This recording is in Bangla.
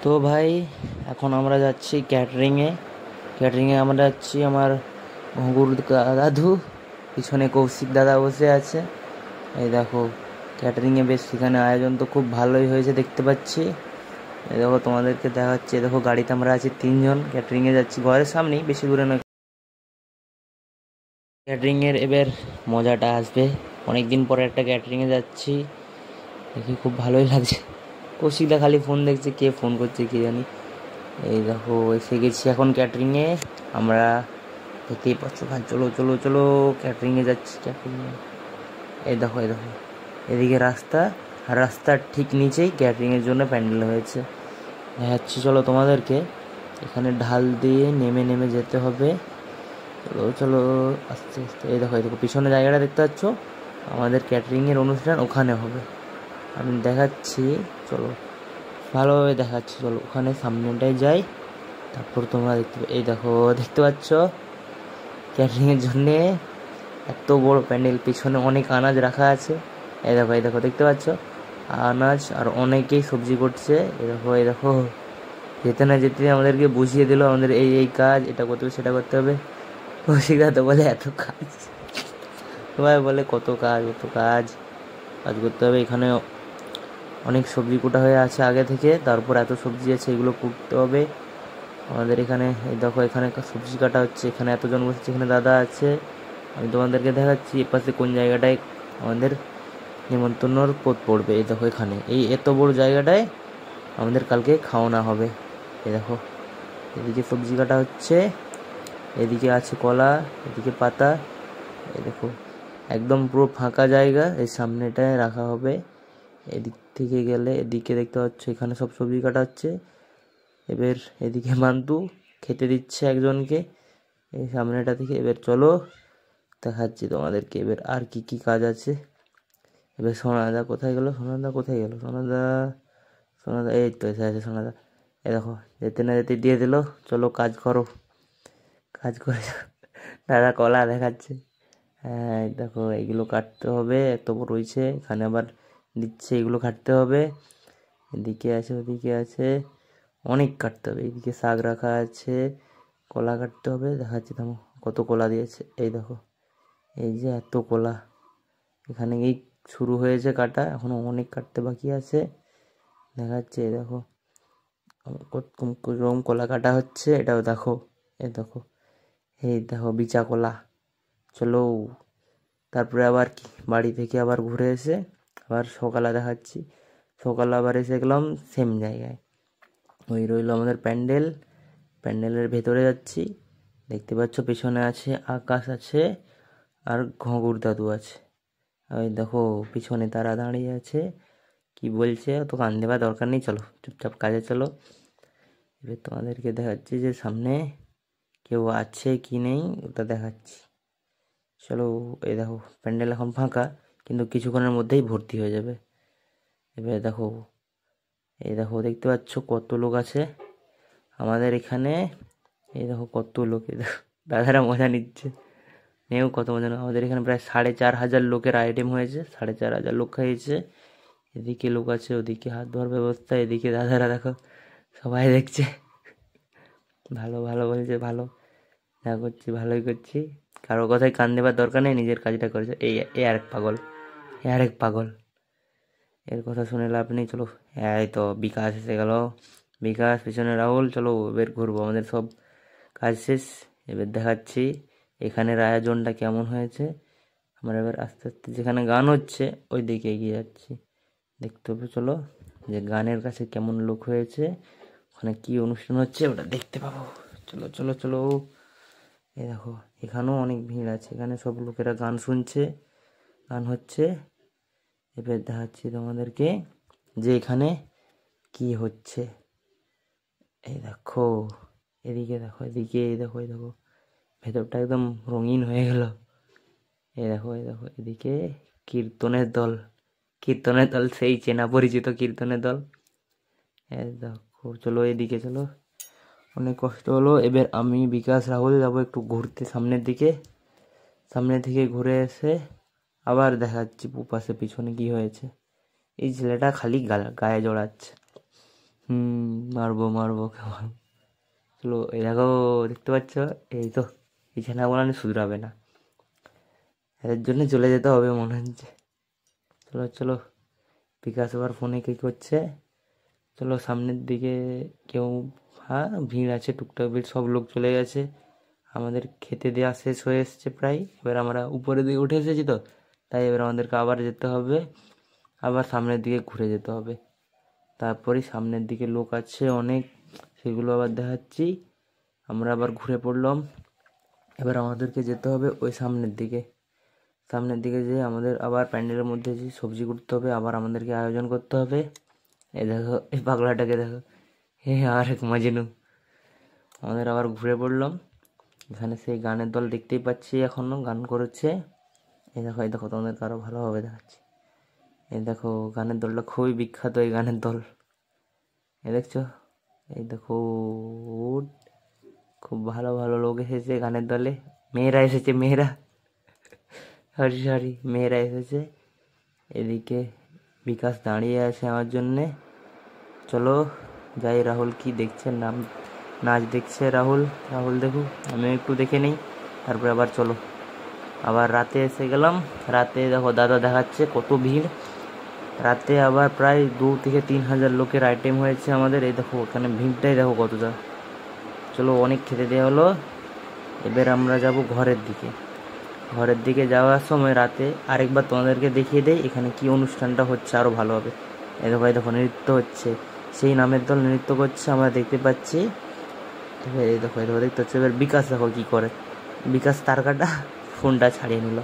তো ভাই, এখন আমরা যাচ্ছি ক্যাটারিংয়ে। আমরা যাচ্ছি আমার ঘুঙুর দাদু, পিছনে কৌশিক দাদা বসে আছে। এই দেখো ক্যাটারিংয়ে বেশ সেখানে আয়োজন তো খুব ভালোই হয়েছে দেখতে পাচ্ছি। এই দেখো তোমাদেরকে দেখাচ্ছি, দেখো গাড়িতে আমরা আছি 3 জন, ক্যাটারিংয়ে যাচ্ছি ঘরের সামনেই, বেশি দূরে নয়। ক্যাটারিংয়ের এবার মজাটা আসবে, অনেক দিন পরে একটা ক্যাটারিংয়ে যাচ্ছি, দেখি খুব ভালোই লাগছে। কৌশিকদা খালি ফোন দেখছে, কে ফোন করছে কে জানি। এই দেখো এসে গেছি এখন ক্যাটারিংয়ে আমরা, দেখতেই পাচ্ছ ভাই। চলো চলো চলো, ক্যাটারিংয়ে যাচ্ছি ক্যাটারিংয়ে। এই দেখো এদিকে রাস্তা, আর রাস্তার ঠিক নিচেই ক্যাটারিংয়ের জন্য প্যান্ডেল হয়েছে। দেখাচ্ছি চলো তোমাদেরকে, এখানে ঢাল দিয়ে নেমে নেমে যেতে হবে। চলো চলো আস্তে আস্তে। এই দেখো পিছনে জায়গাটা দেখতে পাচ্ছ, আমাদের ক্যাটারিংয়ের অনুষ্ঠান ওখানে হবে। আমি দেখাচ্ছি, চলো ভালোভাবে দেখাচ্ছি। চলো ওখানে সামনেটায় যাই, তারপর তোমরা এই দেখো দেখতে পাচ্ছ ক্যাটারিংয়ের জন্যে এত বড় প্যান্ডেল, পিছনে অনেক আনাজ রাখা আছে। এই দেখো দেখতে পাচ্ছ আনাজ, আর অনেকেই সবজি করছে। এই দেখো যেতে না যেতে আমাদেরকে বুঝিয়ে দিল আমাদের এই এই কাজ, এটা করতে হবে সেটা করতে হবে। কৌশিকদা তো বলে এত কাজ, সবাই বলে কত কাজ কাজ করতে হবে। এখানে অনেক সবজি কোটা হয়ে আছে আগে থেকে, তারপর এত সবজি আছে এগুলো কুটতে হবে আমাদের এখানে। এই দেখো এখানে সবজি কাটা হচ্ছে, এখানে এতজন বসেছে, এখানে দাদা আছে। আমি তোমাদেরকে দেখাচ্ছি এপাশে কোন জায়গাটায় আমাদের নিমন্ত্রণর পথ পড়বে। এই দেখো এখানে এই এত বড় জায়গাটায় আমাদের কালকে খাওয়ানো হবে। এই দেখো এদিকে সবজি কাটা হচ্ছে, এদিকে আছে কলা, এদিকে পাতা। এই দেখো একদম পুরো ফাঁকা জায়গা, এই সামনেটায় রাখা হবে। এদিক থেকে গেলে এদিকে দেখতে পাচ্ছ এখানে সব সবজি কাটা হচ্ছে। এবার এদিকে মান্তু খেতে দিচ্ছে একজনকে এই সামনেটা থেকে। এবার চলো দেখাচ্ছি তোমাদেরকে এবার আর কি কি কাজ আছে। এবার সোনাদা কোথায় গেল, সোনাদা এই তো এসে আছে সোনাদা। এই দেখো যেতে না যেতে দিয়ে দিল, চলো কাজ করো, কাজ করে যাও। দাদা কলা দেখাচ্ছে। হ্যাঁ এই দেখো এইগুলো কাটতে হবে, এত বড় রয়েছে, এখানে আবার দিচ্ছে, এগুলো কাটতে হবে। এদিকে আছে ওদিকে আছে, অনেক কাটতে হবে। এইদিকে শাক রাখা আছে, কলা কাটতে হবে। দেখাচ্ছি থামো কত কলা দিয়েছে। এই দেখো এই যে এত কলা, এখানে এই শুরু হয়েছে কাটা, এখনো অনেক কাটতে বাকি আছে। দেখাচ্ছে এই দেখো রকম কলা কাটা হচ্ছে, এটাও দেখো। এই দেখো বিচা কলা। চলো তারপরে আবার কি বাড়ি থেকে আবার ঘুরে এসে আবার সকালে দেখাচ্ছি, সকালে আবার এসে গেলাম সেম জায়গায়। ওই রইল আমাদের প্যান্ডেলের ভেতরে যাচ্ছি। দেখতে পাচ্ছ পেছনে আছে আকাশ আছে, আর ঘুঙুর দাদু আছে। ওই দেখো পিছনে তারা দাঁড়িয়ে আছে, কি বলছে তো কান দেওয়ার দরকার নেই, চলো চুপচাপ কাজে চলো। এবার তোমাদেরকে দেখাচ্ছি যে সামনে কেউ আছে কি নেই ওটা দেখাচ্ছি। চলো এই দেখো প্যান্ডেল এখন ফাঁকা, কিন্তু কিছুক্ষণের মধ্যেই ভর্তি হয়ে যাবে। এবার দেখো এই দেখো দেখতে পাচ্ছ কত লোক আছে আমাদের এখানে। এই দেখো কত লোক, এই দেখো দাদারা মজা নিচ্ছে, নেও কত মজা না। আমাদের এখানে প্রায় 4,500 লোকের আইটেম হয়েছে, 4,500 লোক খাইয়েছে। এদিকে লোক আছে, ওদিকে হাত ধোয়ার ব্যবস্থা, এদিকে দাদারা দেখো সবাই দেখছে। ভালো ভালো বলছে, ভালো যা করছি ভালোই করছি, কারো কথায় কান দেবার দরকার নেই, নিজের কাজটা করেছে। এই আরেক পাগল, এর কথা শুনে লাভ নেই। চলো এই তো বিকাশ এসে গেল, বিকাশ পিছনে রাহুল। চলো এবার ঘুরবো, আমাদের সব কাজ শেষ। এবার দেখাচ্ছি এখানের আয়োজনটা কেমন হয়েছে। আমরা এবার আস্তে আস্তে যেখানে গান হচ্ছে ওই দিকে এগিয়ে যাচ্ছি, দেখতে হবে। চলো যে গানের কাছে কেমন লোক হয়েছে, ওখানে কি অনুষ্ঠান হচ্ছে ওটা দেখতে পাবো। চলো চলো চলো। এই দেখো এখানেও অনেক ভিড় আছে, এখানে সব লোকেরা গান শুনছে, গান হচ্ছে। এবার দেখাচ্ছি তোমাদেরকে যে এখানে কি হচ্ছে। এই দেখো এদিকে দেখো, এই দেখো ভেতরটা একদম রঙিন হয়ে গেল। এই দেখো এদিকে কীর্তনের দল, সেই চেনা পরিচিত কীর্তনের দল। এই দেখো চলো এদিকে চলো, অনেক কষ্ট হলো। এবার আমি বিকাশ রাহুল যাবো একটু ঘুরতে সামনের দিকে ঘুরে এসে আবার দেখাচ্ছি পিছনে কি হয়েছে। এই ছেলেটা খালি গায়ে জড়াচ্ছে, মারবো মারবো ওকে মারবো। চলো এই দেখো, দেখতে পাচ্ছ, এই তো এই ছানাগুলো শুধরাবে না, এদের জন্য চলে যেতে হবে মনে হচ্ছে। চলো চলো, বিকাশ আবার ফোনে কী করছে। চলো সামনের দিকে কেউ, হ্যাঁ ভিড় আছে, টুকটাক ভিড়, সব লোক চলে গেছে। আমাদের খেতে দেওয়া শেষ হয়ে এসছে প্রায়। এবার আমরা উপরের দিকে উঠে এসেছি তো, তাই এবার আমাদেরকে আবার যেতে হবে, আবার সামনের দিকে ঘুরে যেতে হবে। তারপরে সামনের দিকে লোক আছে অনেক, সেগুলো আবার দেখাচ্ছি। আমরা আবার ঘুরে পড়লাম। এবার আমাদেরকে যেতে হবে ওই সামনের দিকে। সামনের দিকে যেয়ে আমাদের আবার প্যান্ডেলের মধ্যে যে সবজি করতে হবে, আবার আমাদেরকে আয়োজন করতে হবে। এই দেখো এই পাগলাটাকে দেখো, হে আর এক মাজনু। আমাদের আবার ঘুরে পড়লাম। এখানে সেই গানের দল দেখতেই পাচ্ছি, এখনো গান করছে। এই দেখো তোমাদেরকে আরও ভালোভাবে দেখাচ্ছি। এই দেখো গানের দলটা খুবই বিখ্যাত, এই গানের দল। এই দেখছো, এই দেখো খুব ভালো ভালো লোক এসেছে গানের দলে। মেয়েরা এসেছে, মেয়েরা, সরি সরি, মেয়েরা এসেছে। এদিকে বিকাশ দাঁড়িয়ে আছে আমার জন্যে। চলো যাই, রাহুল কি দেখছে, নাচ দেখছে রাহুল। রাহুল দেখুক, আমিও একটু দেখে নিই, তারপরে আবার চলো। আবার রাতে এসে গেলাম। রাতে দেখো দাদা দেখাচ্ছে কত ভিড়। রাতে আবার প্রায় 2 থেকে 3 হাজার লোকের আইটেম হয়েছে আমাদের। এই দেখো ওখানে ভিড়টাই দেখো কতটা। চলো অনেক খেতে দেওয়া হলো, এবার আমরা যাব ঘরের দিকে। ঘরের দিকে যাওয়ার সময় রাতে আরেকবার তোমাদেরকে দেখিয়ে দেই এখানে কি অনুষ্ঠানটা হচ্ছে আরও ভালোভাবে। এই দেখো নৃত্য হচ্ছে, সেই নামের দল নৃত্য করছে আমরা দেখতে পাচ্ছি। এই দেখো দেখতে হচ্ছে। এবার বিকাশ দেখো কি করে, বিকাশ তার কাটা ফোনটা ছাড়িয়ে নিল।